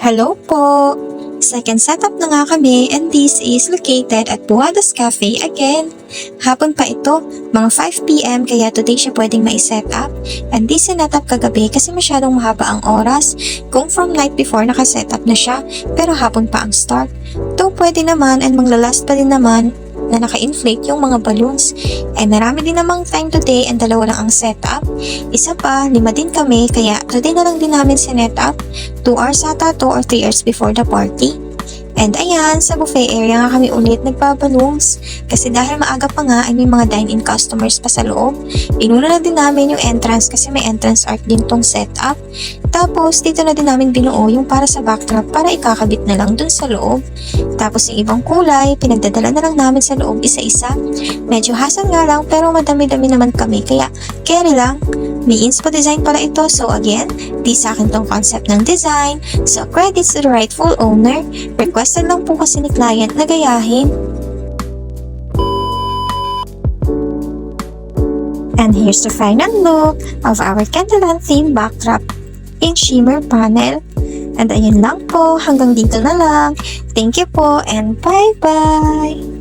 Hello po! Second setup na nga kami and this is located at Buwadas Cafe again. Hapon pa ito, mga 5 PM kaya today siya pwedeng mai-set up. And this sinetup kagabi kasi masyadong mahaba ang oras. Kung from night before nakaset up na siya pero hapon pa ang start. Though pwede naman and maglalast pa din naman na naka-inflate yung mga balloons. And marami din namang time today and 2 lang ang setup. Isa pa, 5 din kami kaya today na lang din namin sinetup. 2 hours ata, 2 or 3 hours before the party. And ayan, sa buffet area nga kami ulit nagbaballoons. Kasi dahil maaga pa nga ay may mga dine-in customers pa sa loob. Inuna na din namin yung entrance kasi may entrance art din tong setup. Tapos dito na din namin binuo yung para sa backdrop para ikakabit na lang dun sa loob. Tapos yung ibang kulay, pinagdadala na lang namin sa loob isa-isa. Medyo hassle nga lang pero madami-dami naman kami kaya carry lang. May inspo design pala ito. So again, di sa akin tong concept ng design. So credits to the rightful owner. Requested lang po kasi ni client na gayahin. And here's the final look of our Candleland theme backdrop in shimmer panel. And ayun lang po, hanggang dito na lang. Thank you po and bye-bye!